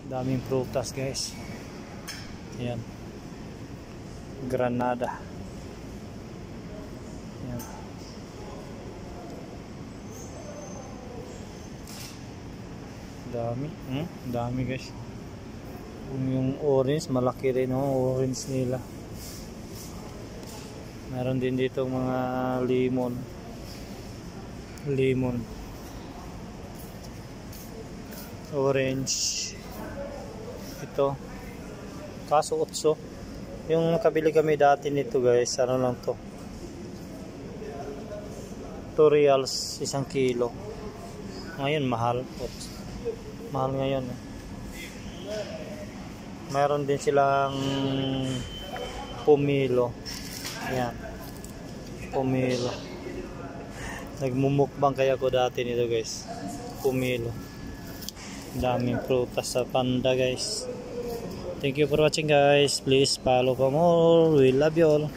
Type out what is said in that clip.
Daming prutas guys. Ayan. Granada. Ayan. Dami. Dami guys. Yung orange, malaki rin orange nila. Meron din dito mga lemon. Orange. Ito. Kaso 8. Yung nakabili kami dati nito guys, ano lang to? 2 reals 1 kilo. Ngayon mahal. Mahal ngayon. Mayroon din silang pomelo. Ayan. Pomelo. Nagmumukbang kaya ko dati nito guys. Pomelo. Daming prutas sa Panda guys. Thank you for watching guys. Please follow for more. We love you all.